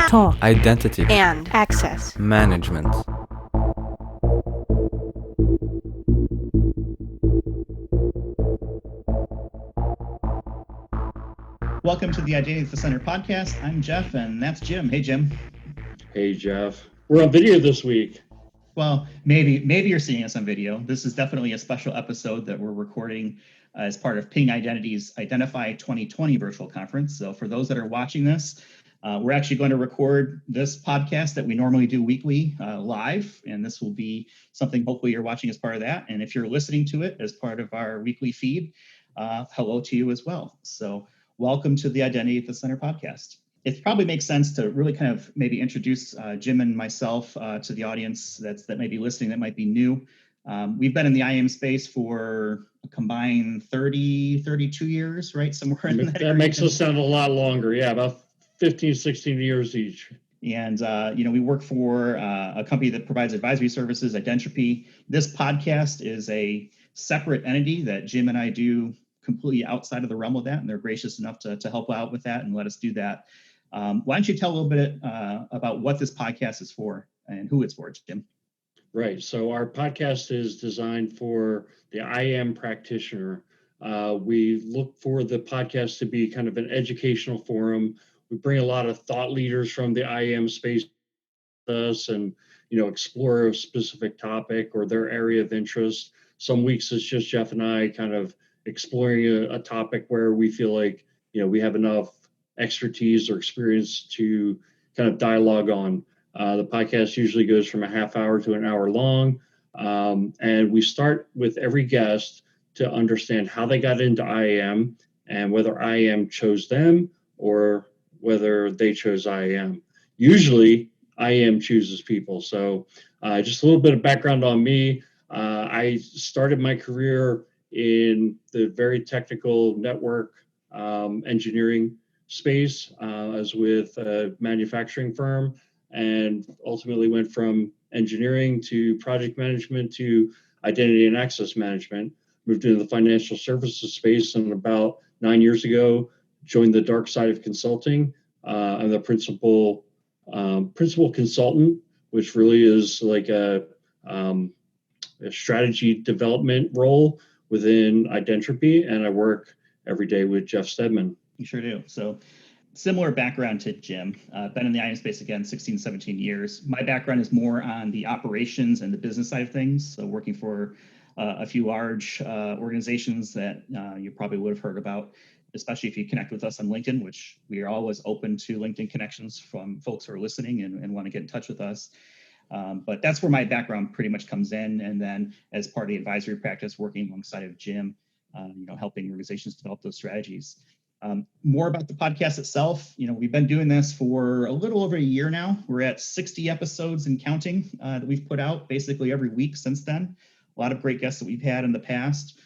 talk, identity, and access management. Welcome to the Identity at the Center podcast. I'm Jeff, and that's Jim. Hey, Jim. Hey, Jeff. We're on video this week. Well, maybe you're seeing us on video. This is definitely a special episode that we're recording as part of Ping Identity's Identify 2020 virtual conference. So for those that are watching this, we're actually going to record this podcast that we normally do weekly live, and this will be something hopefully you're watching as part of that. And if you're listening to it as part of our weekly feed, hello to you as well. So welcome to the Identity at the Center podcast. It probably makes sense to really kind of maybe introduce Jim and myself to the audience that may be listening that might be new. We've been in the IAM space for a combined 32 years, right? Somewhere in that makes us sound a lot longer. Yeah, about 15, 16 years each. And, we work for a company that provides advisory services, Identropy. This podcast is a separate entity that Jim and I do completely outside of the realm of that, and they're gracious enough to help out with that and let us do that. Why don't you tell a little bit about what this podcast is for and who it's for, Jim? Right. So our podcast is designed for the IAM practitioner. We look for the podcast to be kind of an educational forum. We bring a lot of thought leaders from the IAM space with us and, explore a specific topic or their area of interest. Some weeks it's just Jeff and I kind of exploring a topic where we feel like, we have enough expertise or experience to kind of dialogue on. The podcast usually goes from a half hour to an hour long. And we start with every guest to understand how they got into IAM and whether IAM chose them or whether they chose IAM. Usually IAM chooses people. So just a little bit of background on me. I started my career in the very technical network engineering space. I was with a manufacturing firm and ultimately went from engineering to project management to identity and access management. Moved into the financial services space, and about 9 years ago, joined the dark side of consulting. I'm the principal consultant, which really is like a strategy development role within Identropy, and I work every day with Jeff Stedman. You sure do. So similar background to Jim. Been in the IAM space again, 16, 17 years. My background is more on the operations and the business side of things. So working for a few large organizations that you probably would have heard about, especially if you connect with us on LinkedIn, which we are always open to LinkedIn connections from folks who are listening and want to get in touch with us. But that's where my background pretty much comes in. And then as part of the advisory practice, working alongside of Jim, helping organizations develop those strategies. More about the podcast itself. We've been doing this for a little over a year now. We're at 60 episodes and counting that we've put out basically every week since then. A lot of great guests that we've had in the past.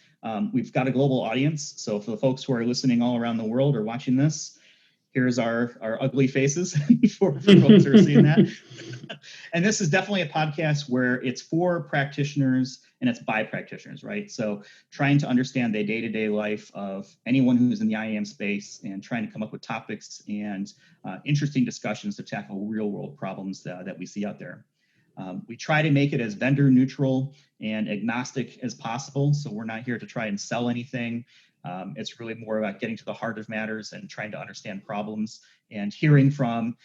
We've got a global audience. So for the folks who are listening all around the world or watching this, here's our ugly faces for folks who are seeing that. And this is definitely a podcast where it's for practitioners and it's by practitioners, right? So trying to understand the day-to-day life of anyone who's in the IAM space and trying to come up with topics and interesting discussions to tackle real-world problems that we see out there. We try to make it as vendor neutral and agnostic as possible. So we're not here to try and sell anything. It's really more about getting to the heart of matters and trying to understand problems and hearing from,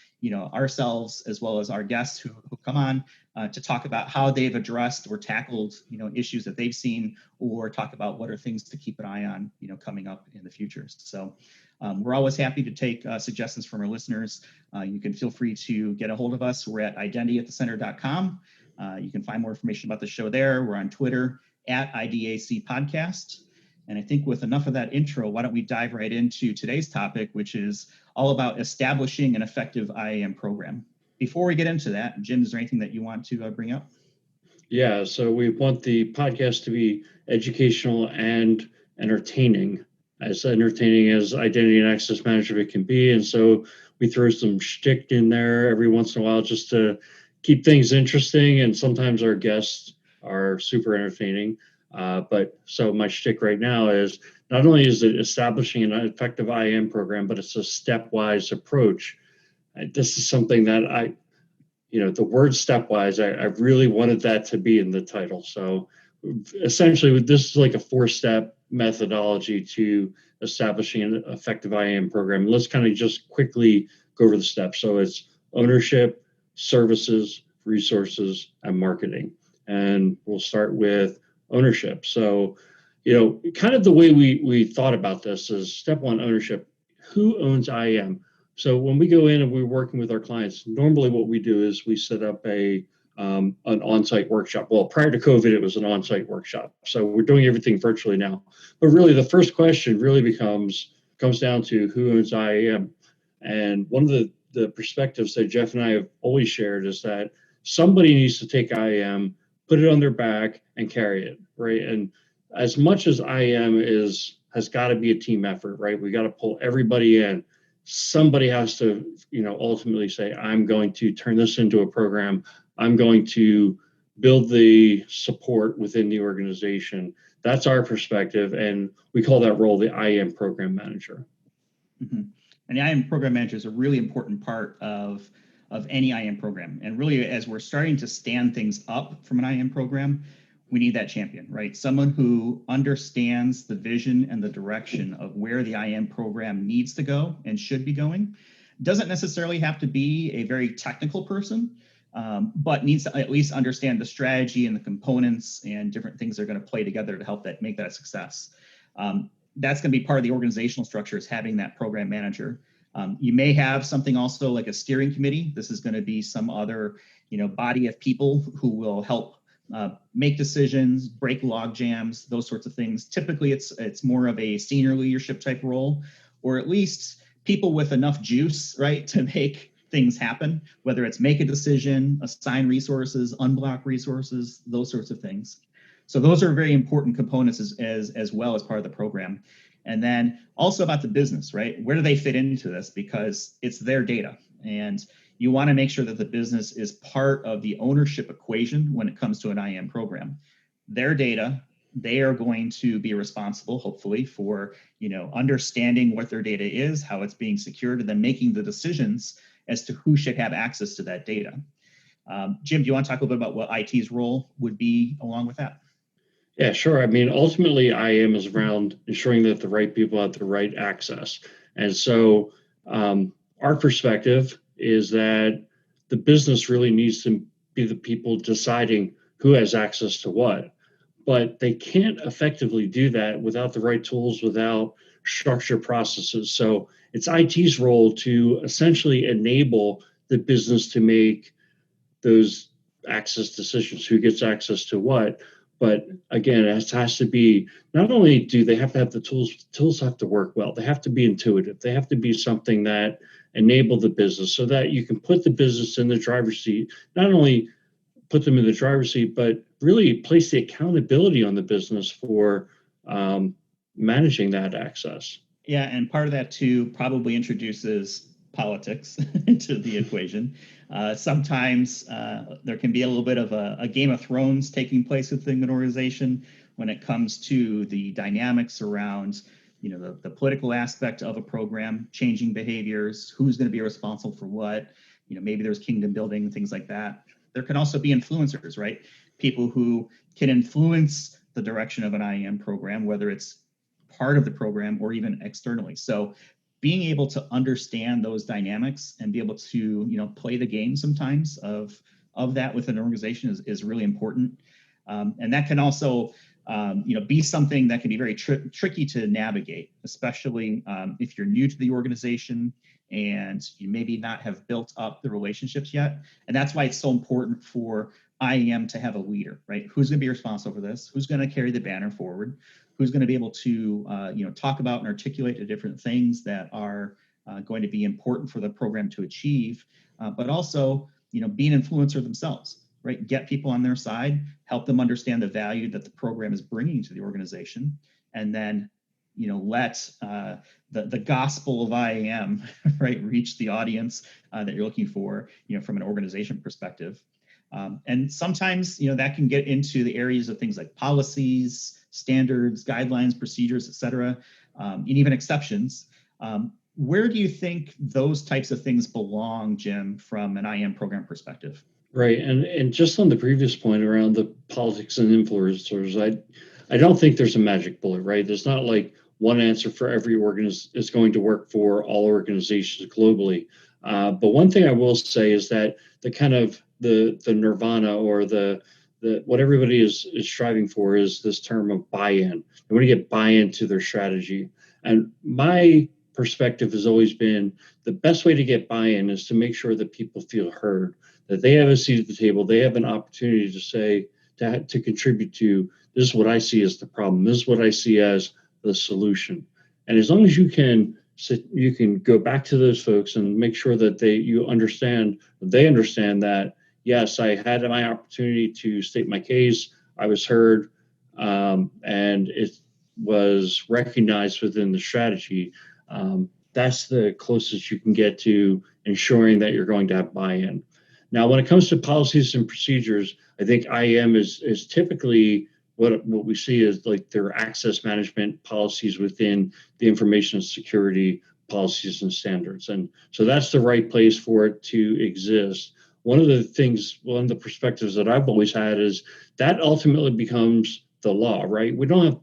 ourselves as well as our guests who come on to talk about how they've addressed or tackled, issues that they've seen, or talk about what are things to keep an eye on, coming up in the future. So we're always happy to take suggestions from our listeners. You can feel free to get a hold of us. We're at identityatthecenter.com. You can find more information about the show there. We're on Twitter at IDAC Podcast. And I think with enough of that intro, why don't we dive right into today's topic, which is all about establishing an effective IAM program. Before we get into that, Jim, is there anything that you want to bring up? Yeah, so we want the podcast to be educational and entertaining, as entertaining as identity and access management can be. And so we throw some shtick in there every once in a while just to keep things interesting. And sometimes our guests are super entertaining. But so my shtick right now is not only is it establishing an effective IAM program, but it's a stepwise approach this is something that the word stepwise, I really wanted that to be in the title. So essentially, this is like a 4-step methodology to establishing an effective IAM program. Let's kind of just quickly go over the steps. So it's ownership, services, resources, and marketing. And we'll start with ownership. So, kind of the way we thought about this is step one, ownership. Who owns IAM? So when we go in and we're working with our clients, normally what we do is we set up an on-site workshop. Well, prior to COVID, it was an on-site workshop. So we're doing everything virtually now. But really, the first question really comes down to who owns IAM. And one of the perspectives that Jeff and I have always shared is that somebody needs to take IAM, put it on their back, and carry it, right? And as much as IAM has got to be a team effort, right? We got to pull everybody in. Somebody has to, ultimately say, I'm going to turn this into a program. I'm going to build the support within the organization. That's our perspective. And we call that role the IAM program manager. Mm-hmm. And the IAM program manager is a really important part of any IAM program. And really, as we're starting to stand things up from an IAM program, we need that champion, right? Someone who understands the vision and the direction of where the IAM program needs to go and should be going. Doesn't necessarily have to be a very technical person, but needs to at least understand the strategy and the components and different things that are going to play together to help make that a success. That's going to be part of the organizational structure, is having that program manager. You may have something also like a steering committee. This is going to be some other, body of people who will help make decisions, break log jams, those sorts of things. Typically, it's more of a senior leadership type role, or at least people with enough juice, right, to make things happen, whether it's make a decision, assign resources, unblock resources, those sorts of things. So those are very important components as well as part of the program. And then also about the business, right? Where do they fit into this? Because it's their data. And you want to make sure that the business is part of the ownership equation when it comes to an IAM program. Their data, they are going to be responsible, hopefully, for understanding what their data is, how it's being secured, and then making the decisions as to who should have access to that data. Jim, do you want to talk a little bit about what IT's role would be along with that? Yeah, sure. I mean, ultimately, IAM is around ensuring that the right people have the right access. And so our perspective is that the business really needs to be the people deciding who has access to what. But they can't effectively do that without the right tools, without structured processes. So it's IT's role to essentially enable the business to make those access decisions, who gets access to what. But again, it has to be, not only do they have to have the tools have to work well, they have to be intuitive. They have to be something that enable the business so that you can put the business in the driver's seat, not only put them in the driver's seat, but really place the accountability on the business for managing that access. Yeah, and part of that too probably introduces politics into the equation. Sometimes there can be a little bit of a Game of Thrones taking place within an organization when it comes to the dynamics around, the political aspect of a program, changing behaviors, who's going to be responsible for what. Maybe there's kingdom building, things like that. There can also be influencers, right? People who can influence the direction of an IAM program, whether it's part of the program or even externally. So being able to understand those dynamics and be able to, play the game sometimes of that within an organization is really important. And that can also, be something that can be very tricky to navigate, especially if you're new to the organization and you maybe not have built up the relationships yet. And that's why it's so important for IAM to have a leader, right? Who's going to be responsible for this? Who's going to carry the banner forward? Who's going to be able to, talk about and articulate the different things that are going to be important for the program to achieve, but also, be an influencer themselves, right? Get people on their side, help them understand the value that the program is bringing to the organization, and then, let the gospel of IAM, right, reach the audience that you're looking for, from an organization perspective. And sometimes, that can get into the areas of things like policies, standards, guidelines, procedures, et cetera, and even exceptions. Where do you think those types of things belong, Jim, from an IM program perspective? Right. And just on the previous point around the politics and influencers, I don't think there's a magic bullet, right? There's not like one answer for every is going to work for all organizations globally. But one thing I will say is that the kind of the nirvana or the what everybody is striving for is this term of buy-in. They want to get buy-in to their strategy. And my perspective has always been the best way to get buy-in is to make sure that people feel heard, that they have a seat at the table, they have an opportunity to say, to contribute to, this is what I see as the problem, this is what I see as the solution. And as long as you can go back to those folks and make sure that they understand that, yes, I had my opportunity to state my case, I was heard, and it was recognized within the strategy. That's the closest you can get to ensuring that you're going to have buy-in. Now, when it comes to policies and procedures, I think IAM is typically what we see as like their access management policies within the information security policies and standards. And so that's the right place for it to exist. One of the perspectives that I've always had is that ultimately becomes the law, right? We don't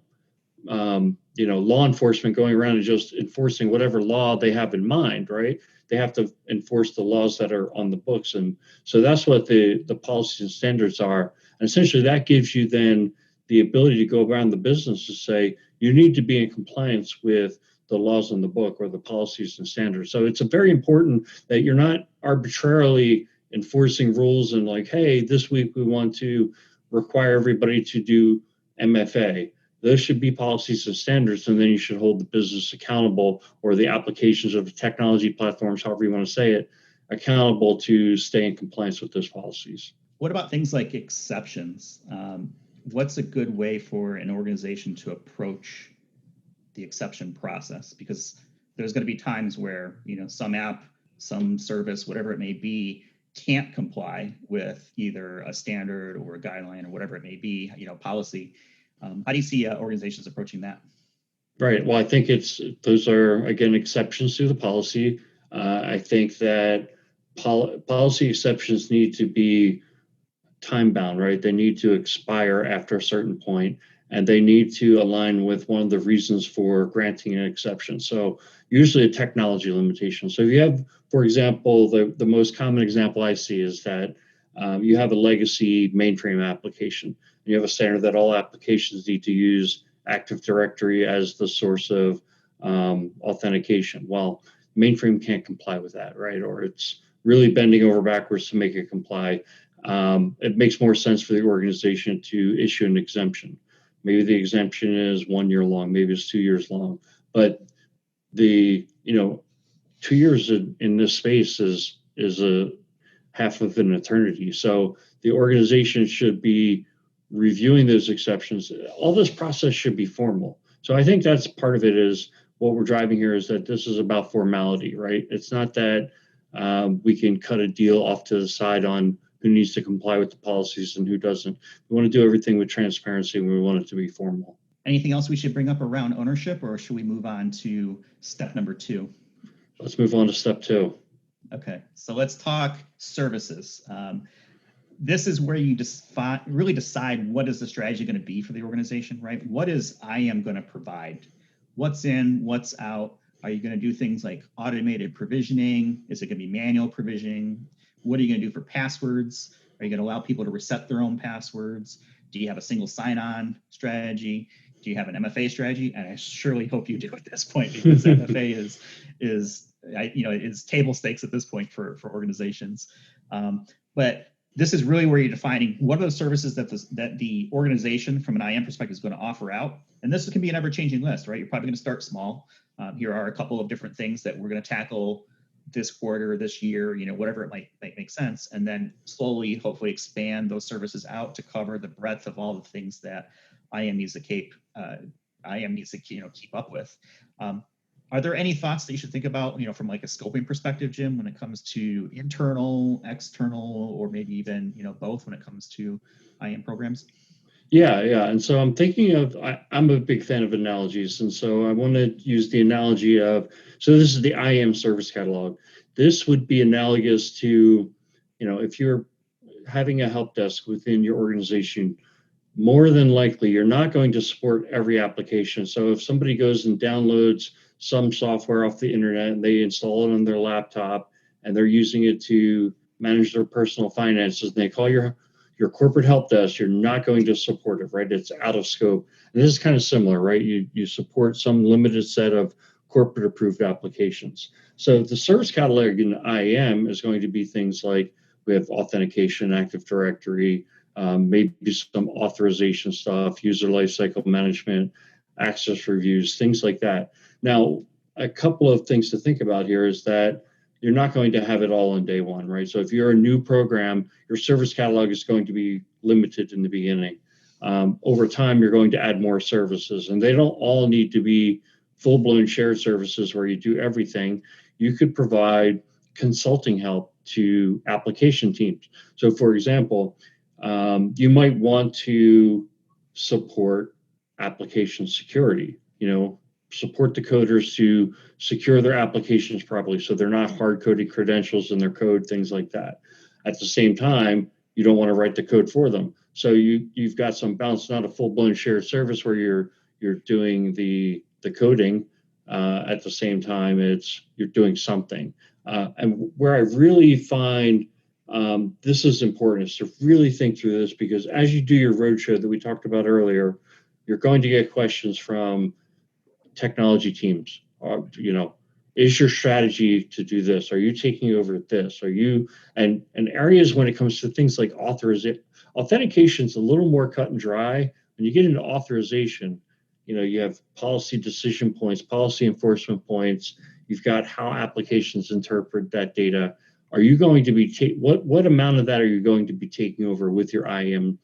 have law enforcement going around and just enforcing whatever law they have in mind, right? They have to enforce the laws that are on the books. And so that's what the policies and standards are. And essentially that gives you then the ability to go around the business to say, you need to be in compliance with the laws on the book or the policies and standards. So it's very important that you're not arbitrarily enforcing rules and like, hey, this week we want to require everybody to do MFA. Those should be policies and standards, and then you should hold the business accountable, or the applications of the technology platforms, however you want to say it, accountable to stay in compliance with those policies. What about things like exceptions? What's a good way for an organization to approach the exception process? Because there's going to be times where, some app, some service, whatever it may be, can't comply with either a standard or a guideline or whatever it may be, policy. How do you see organizations approaching that? Right. Well, I think those are, again, exceptions to the policy. I think that policy exceptions need to be time bound, right? They need to expire after a certain point, and they need to align with one of the reasons for granting an exception. So usually a technology limitation. So if you have, for example, the most common example I see is that you have a legacy mainframe application. You have a standard that all applications need to use Active Directory as the source of authentication. Well, mainframe can't comply with that, right? Or it's really bending over backwards to make it comply. It makes more sense for the organization to issue an exemption. Maybe the exemption is 1 year long, maybe it's 2 years long, but the 2 years in this space is a half of an eternity. So the organization should be reviewing those exceptions. All this process should be formal. So I think that's part of it, is what we're driving here is that this is about formality, right? It's not that we can cut a deal off to the side on who needs to comply with the policies and who doesn't. We want to do everything with transparency, and we want it to be formal. Anything else we should bring up around ownership, or should we move on to step number 2? Let's move on to step 2. Okay, so let's talk services. This is where you really decide what is the strategy going to be for the organization, right? What is IAM going to provide? What's in, what's out? Are you going to do things like automated provisioning? Is it going to be manual provisioning? What are you going to do for passwords? Are you going to allow people to reset their own passwords? Do you have a single sign-on strategy? Do you have an MFA strategy? And I surely hope you do at this point, because MFA is table stakes at this point for organizations. But this is really where you're defining what are the services that the organization from an IAM perspective is going to offer out. And this can be an ever-changing list, right? You're probably going to start small. Here are a couple of different things that we're going to tackle this quarter, this year, whatever it might make sense. And then slowly, hopefully expand those services out to cover the breadth of all the things that IAM needs to keep up with. Are there any thoughts that you should think about, from like a scoping perspective, Jim, when it comes to internal, external, or maybe even, both when it comes to IAM programs? Yeah. And so I'm thinking of, I'm a big fan of analogies. And so I want to use the analogy of, so this is the IAM service catalog. This would be analogous to, if you're having a help desk within your organization, more than likely you're not going to support every application. So if somebody goes and downloads some software off the internet and they install it on their laptop and they're using it to manage their personal finances and they call your corporate help desk, you're not going to support it, right? It's out of scope. And this is kind of similar, right? You support some limited set of corporate approved applications. So the service catalog in IAM is going to be things like we have authentication, Active Directory, maybe some authorization stuff, user lifecycle management, access reviews, things like that. Now, a couple of things to think about here is that you're not going to have it all on day one, right? So if you're a new program, your service catalog is going to be limited in the beginning. Over time, you're going to add more services, and they don't all need to be full-blown shared services where you do everything. You could provide consulting help to application teams. So for example, you might want to support application security, support the coders to secure their applications properly so they're not hard-coded credentials in their code, things like that. At the same time, you don't want to write the code for them. So you've got some balance, not a full-blown shared service where you're doing the coding. At the same time, you're doing something. And where I really find this is important is to really think through this, because as you do your roadshow that we talked about earlier, you're going to get questions from technology teams. Is your strategy to do this? Are you taking over this? Are you and areas when it comes to things like authentication is a little more cut and dry. When you get into authorization, you have policy decision points, policy enforcement points. You've got how applications interpret that data. Are you going to be what amount of that are you going to be taking over with your IAM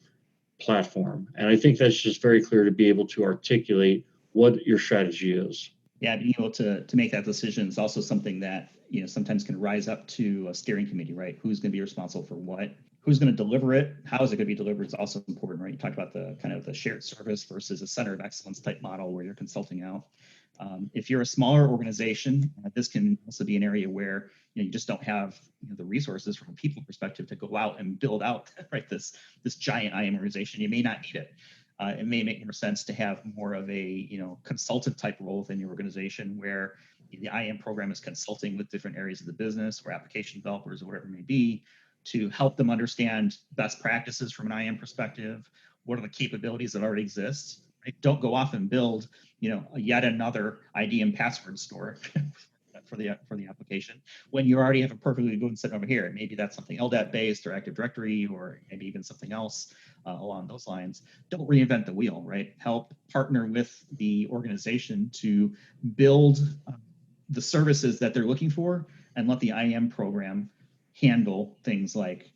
platform? And I think that's just very clear to be able to articulate what your strategy is. Yeah, being able to make that decision is also something that sometimes can rise up to a steering committee, right? Who's going to be responsible for what? Who's going to deliver it? How is it going to be delivered? Is also important, right? You talked about the kind of the shared service versus a center of excellence type model where you're consulting out. If you're a smaller organization, this can also be an area where you just don't have the resources from a people perspective to go out and build out right this giant IAM organization. You may not need it. It may make more sense to have more of a consultative type role within your organization where the IAM program is consulting with different areas of the business or application developers or whatever it may be to help them understand best practices from an IAM perspective. What are the capabilities that already exist? Right? Don't go off and build yet another ID and password store for the application when you already have a perfectly good set over here. Maybe that's something LDAP based or Active Directory or maybe even something else along those lines. Don't reinvent the wheel, right? Help partner with the organization to build the services that they're looking for and let the IAM program handle things like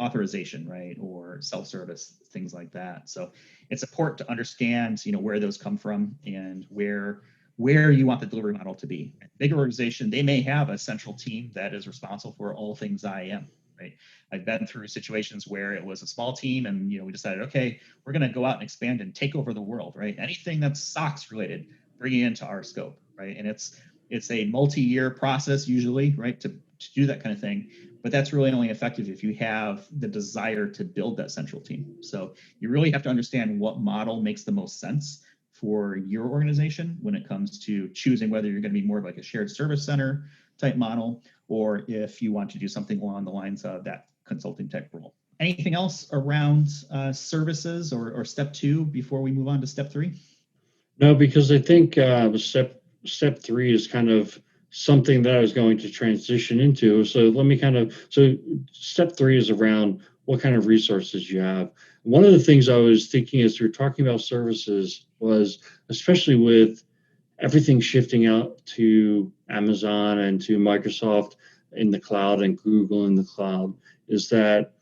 authorization, right, or self-service, things like that. So it's important to understand, where those come from and where you want the delivery model to be. Bigger organization, they may have a central team that is responsible for all things IAM, right? I've been through situations where it was a small team and we decided, okay, we're going to go out and expand and take over the world, right? Anything that's SOX related, bringing it into our scope, right? And it's a multi-year process usually, right, to do that kind of thing. But that's really only effective if you have the desire to build that central team. So you really have to understand what model makes the most sense for your organization when it comes to choosing whether you're going to be more of like a shared service center type model, or if you want to do something along the lines of that consulting type role. Anything else around services or step 2 before we move on to step 3? No, because I think step 3 is kind of something that I was going to transition into. So step 3 is around what kind of resources you have. One of the things I was thinking as we were talking about services was, especially with everything shifting out to Amazon and to Microsoft in the cloud and Google in the cloud, is that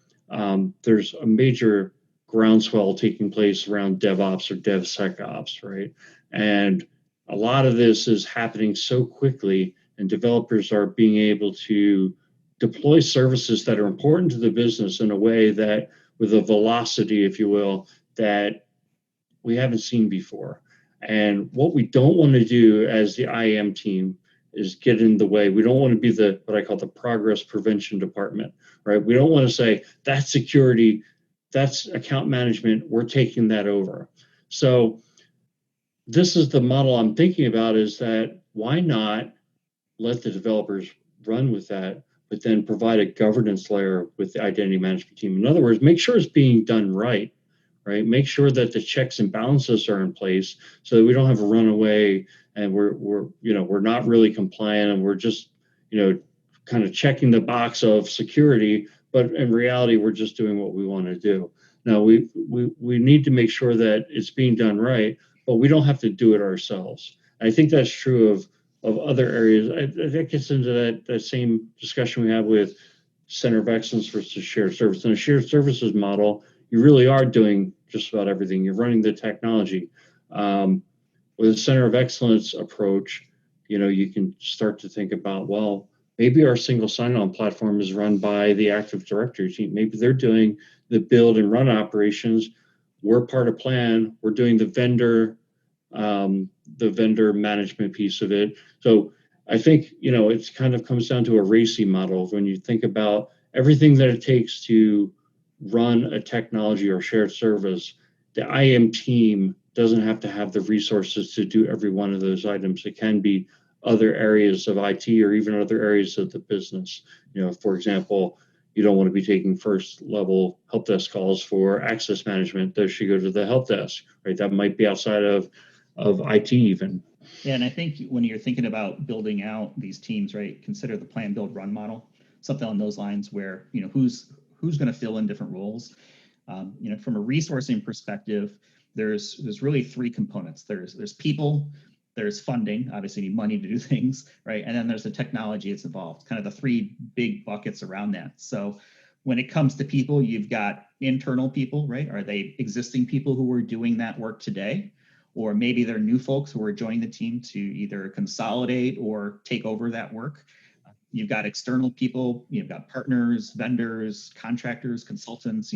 there's a major groundswell taking place around DevOps or DevSecOps, right? And a lot of this is happening so quickly, and developers are being able to deploy services that are important to the business in a way that with a velocity, if you will, that we haven't seen before. And what we don't want to do as the IAM team is get in the way. We don't want to be the what I call the progress prevention department, right? We don't want to say that's security, that's account management, we're taking that over. So this is the model I'm thinking about, is that why not let the developers run with that, but then provide a governance layer with the identity management team. In other words, make sure it's being done right? Make sure that the checks and balances are in place so that we don't have a runaway and we're not really compliant and we're just, kind of checking the box of security, but in reality, we're just doing what we want to do. Now, we need to make sure that it's being done right, but we don't have to do it ourselves. And I think that's true of other areas. That gets into that same discussion we have with Center of Excellence versus shared service. In a shared services model, you really are doing just about everything. You're running the technology. With a Center of Excellence approach, you can start to think about, well, maybe our single sign-on platform is run by the Active Directory team. Maybe they're doing the build and run operations. We're part of plan. We're doing the vendor management piece of it. So I think, it kind of comes down to a RACI model. When you think about everything that it takes to run a technology or shared service, the IAM team doesn't have to have the resources to do every one of those items. It can be other areas of IT or even other areas of the business. For example, you don't want to be taking first level help desk calls for access management. Those should go to the help desk, right? That might be outside of IT even. Yeah, and I think when you're thinking about building out these teams, right, consider the plan, build, run model, something on those lines where, who's going to fill in different roles. From a resourcing perspective, there's really three components. There's people, there's funding, obviously you need money to do things, right? And then there's the technology that's involved, kind of the three big buckets around that. So when it comes to people, you've got internal people, right? Are they existing people who are doing that work today? Or maybe they're new folks who are joining the team to either consolidate or take over that work. You've got external people, you've got partners, vendors, contractors, consultants,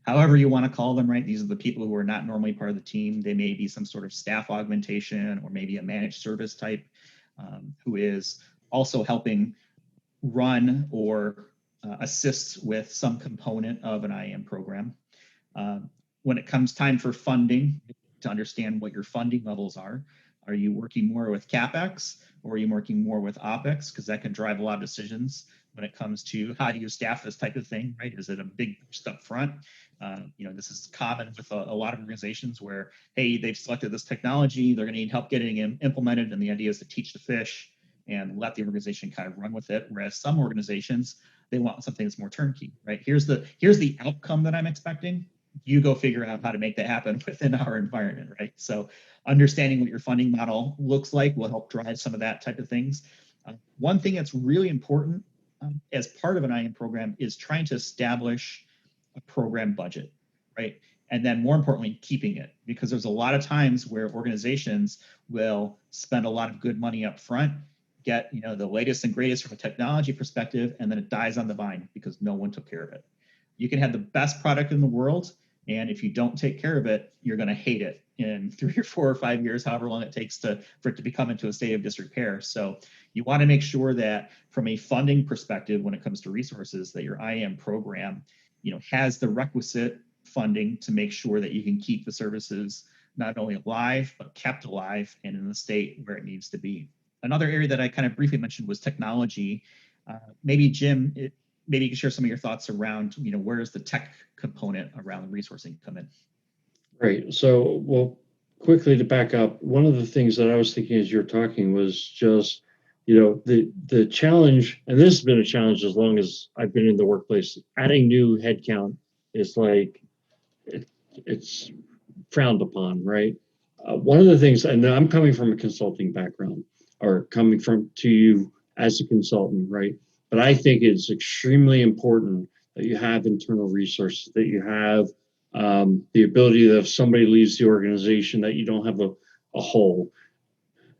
however you want to call them, right? These are the people who are not normally part of the team. They may be some sort of staff augmentation or maybe a managed service type who is also helping run or assist with some component of an IAM program. When it comes time for funding, to understand what your funding levels are you working more with CapEx or are you working more with OpEx? Because that can drive a lot of decisions when it comes to how do you staff this type of thing, right? Is it a big boost up front? This is common with a lot of organizations where, hey, they've selected this technology, they're going to need help getting it implemented, and the idea is to teach the fish and let the organization kind of run with it. Whereas some organizations, they want something that's more turnkey, right? Here's the outcome that I'm expecting. You go figure out how to make that happen within our environment, right? So understanding what your funding model looks like will help drive some of that type of things. One thing that's really important as part of an IAM program is trying to establish a program budget, right? And then more importantly, keeping it, because there's a lot of times where organizations will spend a lot of good money up front, get the latest and greatest from a technology perspective, and then it dies on the vine because no one took care of it. You can have the best product in the world, and if you don't take care of it, you're going to hate it in 3 or 4 or 5 years, however long it takes for it to become into a state of disrepair. So you want to make sure that from a funding perspective, when it comes to resources, that your IAM program, has the requisite funding to make sure that you can keep the services not only alive, but kept alive and in the state where it needs to be. Another area that I kind of briefly mentioned was technology. Maybe Jim, maybe you can share some of your thoughts around, where does the tech component around resourcing come in? Right. So, well, quickly to back up, one of the things that I was thinking as you're talking was just, the challenge, and this has been a challenge as long as I've been in the workplace, adding new headcount is like, it's frowned upon, right? One of the things, and I'm coming from a consulting background, or coming to you as a consultant, right? But I think it's extremely important that you have internal resources, that you have the ability that if somebody leaves the organization, that you don't have a hole.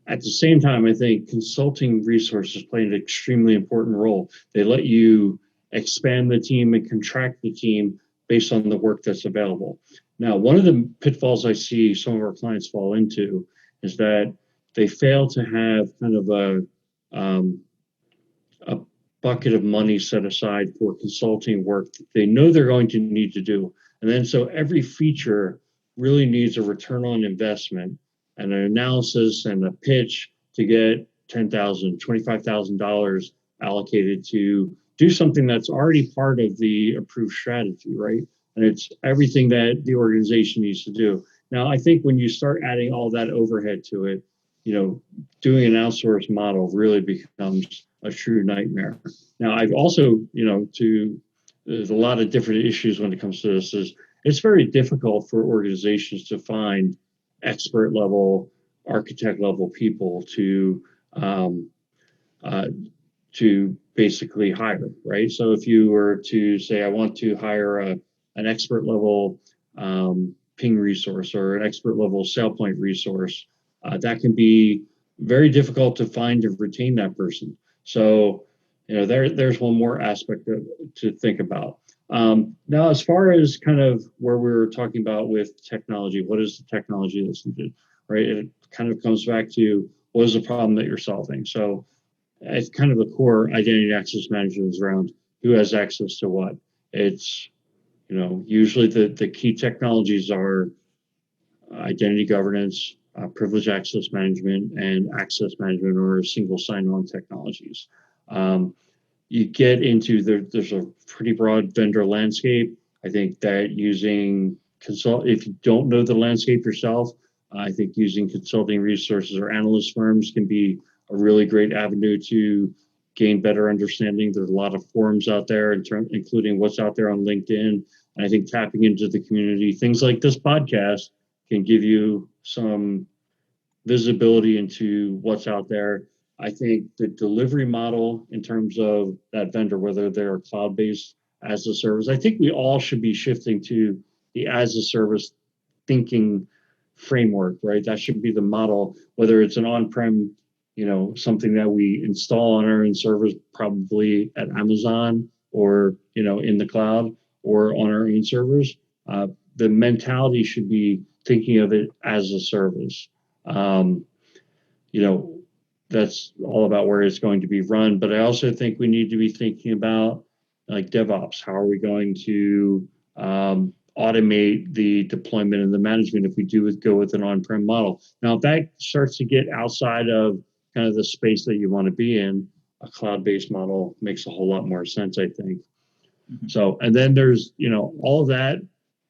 At the same time, I think consulting resources play an extremely important role. They let you expand the team and contract the team based on the work that's available. Now, one of the pitfalls I see some of our clients fall into is that they fail to have kind of a bucket of money set aside for consulting work that they know they're going to need to do. And then so every feature really needs a return on investment and an analysis and a pitch to get $10,000, $25,000 allocated to do something that's already part of the approved strategy, right? And it's everything that the organization needs to do. Now, I think when you start adding all that overhead to it, doing an outsourced model really becomes a true nightmare. Now, I've also, there's a lot of different issues when it comes to this. It's very difficult for organizations to find expert level, architect level people to basically hire, right? So if you were to say, I want to hire an expert level ping resource or an expert level SailPoint resource, that can be very difficult to find and retain that person. So, there's one more aspect to think about. Now, as far as kind of where we were talking about with technology, what is the technology that's needed, right? It kind of comes back to what is the problem that you're solving. So, it's kind of the core identity access management is around who has access to what. It's, usually the key technologies are identity governance, privilege access management, and access management, or single sign-on technologies. You get into there's a pretty broad vendor landscape. I think that if you don't know the landscape yourself, I think using consulting resources or analyst firms can be a really great avenue to gain better understanding. There's a lot of forums out there, including what's out there on LinkedIn. And I think tapping into the community, things like this podcast, can give you some visibility into what's out there. I think the delivery model in terms of that vendor, whether they're cloud-based as a service, I think we all should be shifting to the as a service thinking framework, right? That should be the model, whether it's an on-prem, something that we install on our own servers, probably at Amazon or, in the cloud or on our own servers. The mentality should be thinking of it as a service. That's all about where it's going to be run. But I also think we need to be thinking about like DevOps. How are we going to automate the deployment and the management if we go with an on-prem model? Now, if that starts to get outside of kind of the space that you want to be in, a cloud-based model makes a whole lot more sense, I think. Mm-hmm. So, and then there's, all of that.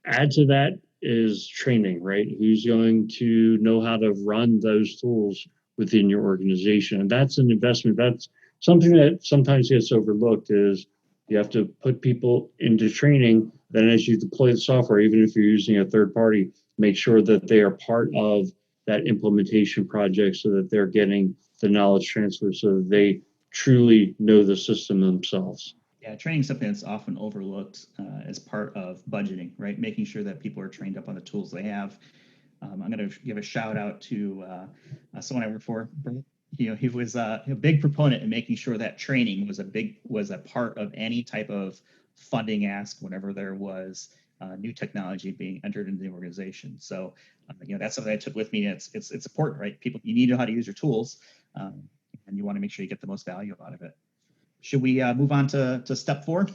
Add to that is training, right? Who's going to know how to run those tools within your organization? And that's an investment. That's something that sometimes gets overlooked, is you have to put people into training. Then as you deploy the software, even if you're using a third party, make sure that they are part of that implementation project so that they're getting the knowledge transfer so that they truly know the system themselves. Yeah, training is something that's often overlooked as part of budgeting, right? Making sure that people are trained up on the tools they have. I'm going to give a shout out to someone I work for. He was a big proponent in making sure that training was a part of any type of funding ask whenever there was new technology being entered into the organization. So, that's something I took with me. It's important, right? You need to know how to use your tools, and you want to make sure you get the most value out of it. Should we move on to step 4?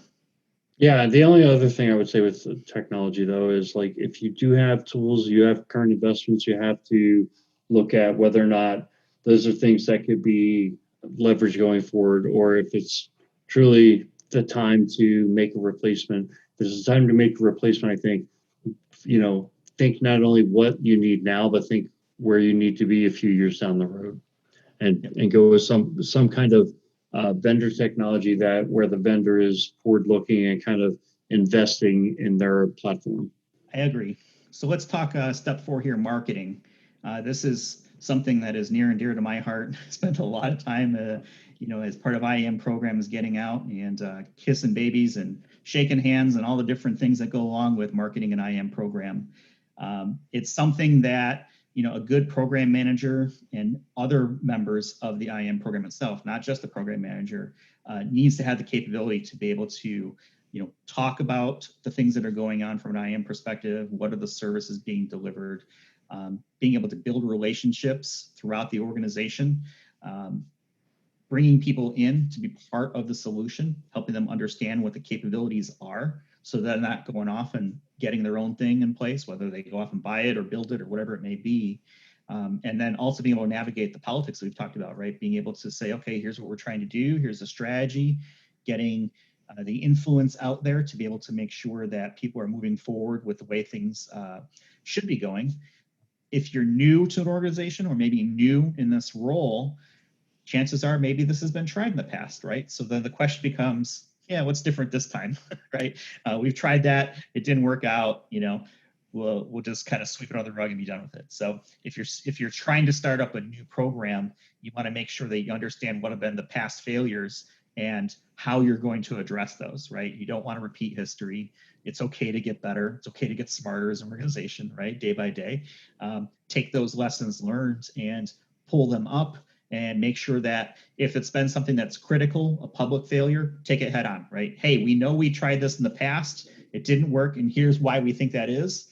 Yeah, the only other thing I would say with technology, though, is like if you do have tools, you have current investments, you have to look at whether or not those are things that could be leveraged going forward, or if it's truly the time to make a replacement. There's a time to make a replacement, I think. Think not only what you need now, but think where you need to be a few years down the road, and go with some kind of vendor technology where the vendor is forward-looking and kind of investing in their platform. I agree. So let's talk step 4 here, marketing. This is something that is near and dear to my heart. I spent a lot of time, as part of IAM programs, getting out and kissing babies and shaking hands and all the different things that go along with marketing an IAM program. It's something that a good program manager and other members of the IAM program itself, not just the program manager, needs to have the capability to be able to talk about the things that are going on from an IAM perspective. What are the services being delivered? Being able to build relationships throughout the organization, bringing people in to be part of the solution, helping them understand what the capabilities are, so they're not going off and getting their own thing in place, whether they go off and buy it or build it or whatever it may be. And then also being able to navigate the politics that we've talked about, right? Being able to say, okay, here's what we're trying to do. Here's the strategy, getting the influence out there to be able to make sure that people are moving forward with the way things should be going. If you're new to an organization or maybe new in this role, chances are maybe this has been tried in the past, right? So then the question becomes, yeah, what's different this time, right? We've tried that, it didn't work out, we'll just kind of sweep it under the rug and be done with it. So if you're trying to start up a new program, you want to make sure that you understand what have been the past failures and how you're going to address those, right? You don't want to repeat history. It's okay to get better. It's okay to get smarter as an organization, right? Day by day. Take those lessons learned and pull them up and make sure that if it's been something that's critical, a public failure, take it head on, right? Hey, we know we tried this in the past. It didn't work. And here's why we think that is.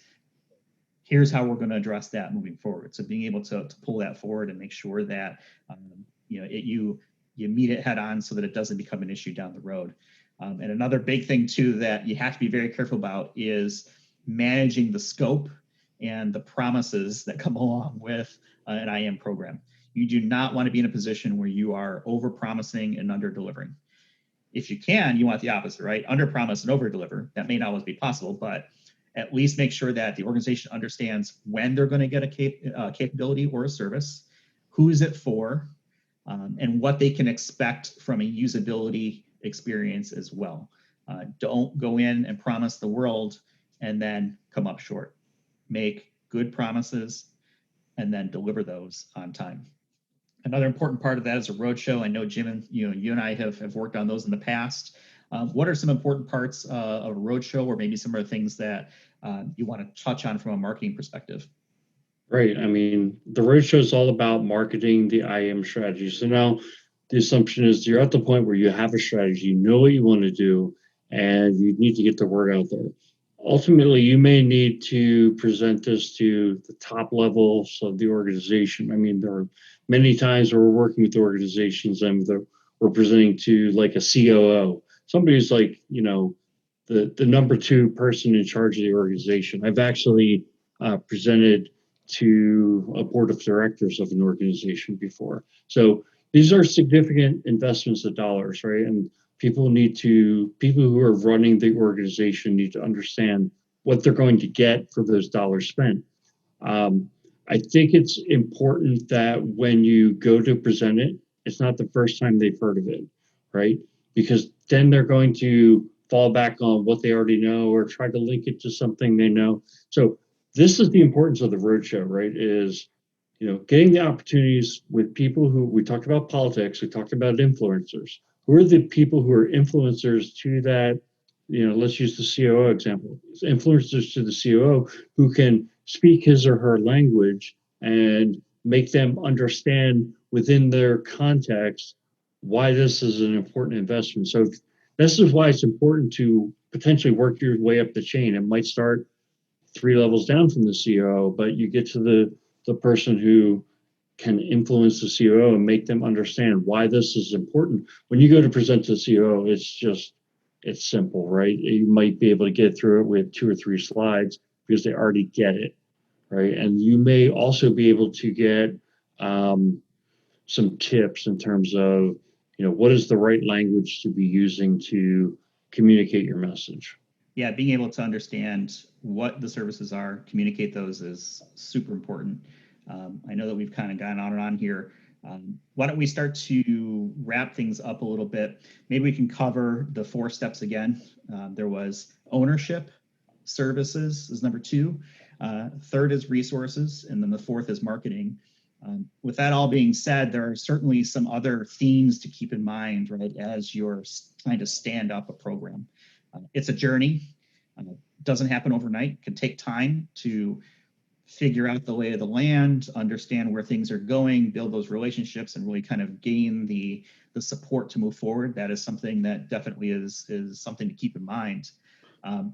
Here's how we're going to address that moving forward. So being able to pull that forward and make sure that, you meet it head on so that it doesn't become an issue down the road. And another big thing too that you have to be very careful about is managing the scope and the promises that come along with an IAM program. You do not want to be in a position where you are over promising and under delivering. If you can, you want the opposite, right? Under promise and over deliver. That may not always be possible, but at least make sure that the organization understands when they're going to get a capability or a service, who is it for, and what they can expect from a usability experience as well. Don't go in and promise the world and then come up short. Make good promises and then deliver those on time. Another important part of that is a roadshow. I know Jim and you and I have worked on those in the past. What are some important parts of a roadshow, or maybe some of the things that you want to touch on from a marketing perspective? Right. I mean, the roadshow is all about marketing the IAM strategy. So now the assumption is you're at the point where you have a strategy, you know what you want to do, and you need to get the word out there. Ultimately, you may need to present this to the top levels of the organization. I mean, there are many times where we're working with organizations and we're presenting to like a COO, somebody who's like, the number two person in charge of the organization. I've actually presented to a board of directors of an organization before. So these are significant investments of dollars, right? And people who are running the organization need to understand what they're going to get for those dollars spent. I think it's important that when you go to present it, it's not the first time they've heard of it, right? Because then they're going to fall back on what they already know or try to link it to something they know. So this is the importance of the roadshow, right? Is, getting the opportunities with people who, we talked about politics, we talked about influencers. Who are the people who are influencers to that? Let's use the COO example. Influencers to the COO who can speak his or her language and make them understand within their context why this is an important investment. So this is why it's important to potentially work your way up the chain. It might start 3 levels down from the COO, but you get to the person who can influence the COO and make them understand why this is important. When you go to present to the COO, it's simple, right? You might be able to get through it with 2 or 3 slides because they already get it, right? And you may also be able to get some tips in terms of, what is the right language to be using to communicate your message. Yeah, being able to understand what the services are, communicate those is super important. I know that we've kind of gone on and on here. Why don't we start to wrap things up a little bit? Maybe we can cover the 4 steps again. There was ownership, services is number 2. Third is resources, and then the 4th is marketing. With that all being said, there are certainly some other themes to keep in mind, right, as you're trying to stand up a program. It's a journey. It doesn't happen overnight. It can take time to figure out the lay of the land, understand where things are going, build those relationships, and really kind of gain the support to move forward. That is something that definitely is something to keep in mind.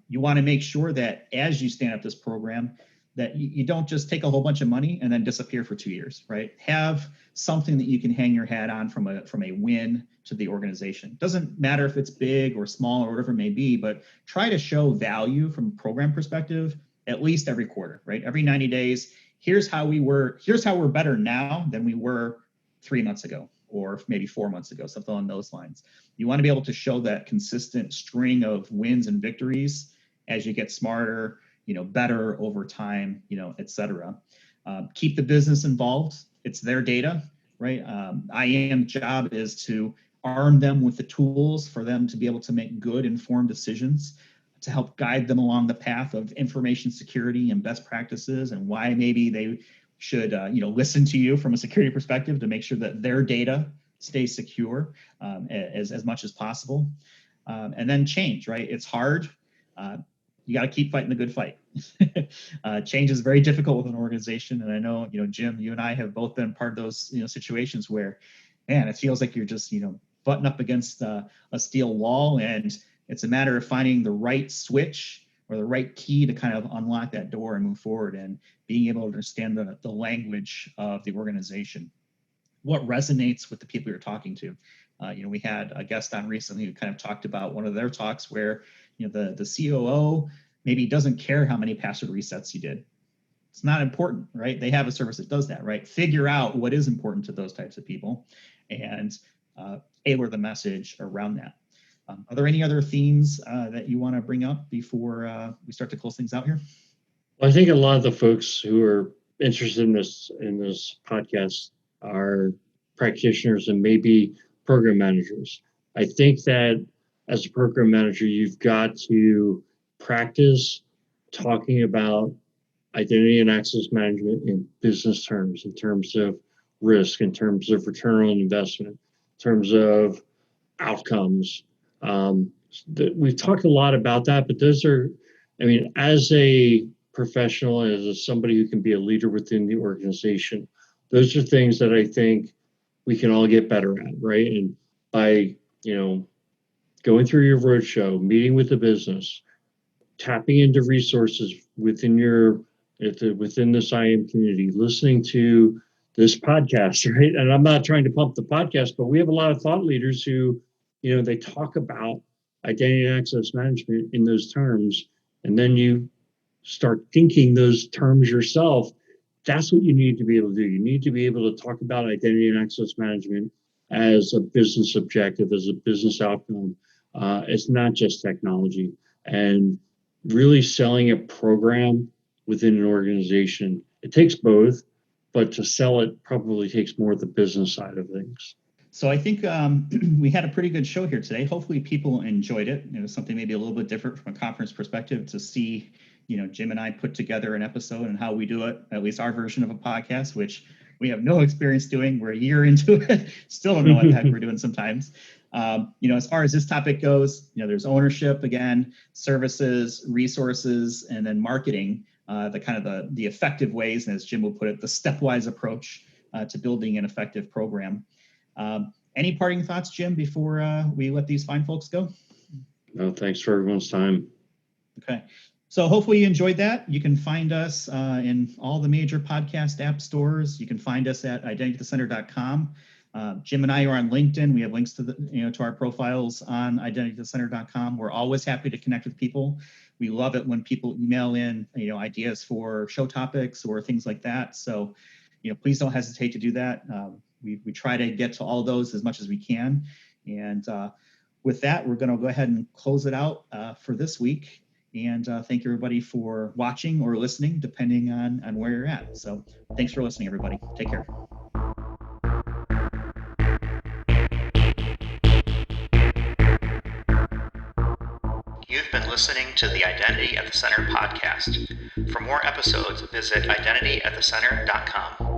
You want to make sure that as you stand up this program, that you don't just take a whole bunch of money and then disappear for 2 years, right? Have something that you can hang your hat on from a win to the organization. Doesn't matter if it's big or small or whatever it may be, but try to show value from a program perspective at least every quarter, right? Every 90 days, here's how we're better now than we were 3 months ago, or maybe 4 months ago, something along those lines. You want to be able to show that consistent string of wins and victories as you get smarter, better over time, et cetera. Keep the business involved. It's their data, right? IAM job is to arm them with the tools for them to be able to make good, informed decisions, to help guide them along the path of information security and best practices, and why maybe they should, listen to you from a security perspective to make sure that their data stays secure as much as possible. And then change, right? It's hard. You got to keep fighting the good fight. Change is very difficult with an organization. And I know, Jim, you and I have both been part of those, situations where, man, it feels like you're just, butting up against a steel wall, and it's a matter of finding the right switch or the right key to kind of unlock that door and move forward, and being able to understand the language of the organization. What resonates with the people you're talking to. We had a guest on recently who kind of talked about one of their talks where, the COO maybe doesn't care how many password resets you did. It's not important, right? They have a service that does that, right? Figure out what is important to those types of people and tailor the message around that. Are there any other themes that you want to bring up before we start to close things out here? Well, I think a lot of the folks who are interested in this podcast are practitioners and maybe program managers. I think that as a program manager, you've got to practice talking about identity and access management in business terms, in terms of risk, in terms of return on investment, in terms of outcomes. We've talked a lot about that, but those are, as a professional, as somebody who can be a leader within the organization, those are things that I think we can all get better at, right? And by, going through your roadshow, meeting with the business, tapping into resources within within this IAM community, listening to this podcast, right? And I'm not trying to pump the podcast, but we have a lot of thought leaders who, they talk about identity and access management in those terms, and then you start thinking those terms yourself. That's what you need to be able to do. You need to be able to talk about identity and access management as a business objective, as a business outcome. It's not just technology. And really selling a program within an organization, it takes both, but to sell it probably takes more of the business side of things. So I think we had a pretty good show here today. Hopefully people enjoyed it. It was something maybe a little bit different from a conference perspective to see, Jim and I put together an episode and how we do it, at least our version of a podcast, which we have no experience doing. We're a year into it. Still don't know what the heck we're doing sometimes. As far as this topic goes, there's ownership, again, services, resources, and then marketing, the effective ways, and as Jim will put it, the stepwise approach to building an effective program. Any parting thoughts, Jim, before we let these fine folks go? No, thanks for everyone's time. Okay. So hopefully you enjoyed that. You can find us in all the major podcast app stores. You can find us at identitycenter.com. Jim and I are on LinkedIn. We have links to to our profiles on identitycenter.com. We're always happy to connect with people. We love it when people email in, ideas for show topics or things like that. So, please don't hesitate to do that. We try to get to all those as much as we can. And with that, we're going to go ahead and close it out for this week. And thank everybody for watching or listening, depending on where you're at. So thanks for listening, everybody. Take care. You've been listening to the Identity at the Center podcast. For more episodes, visit identityatthecenter.com.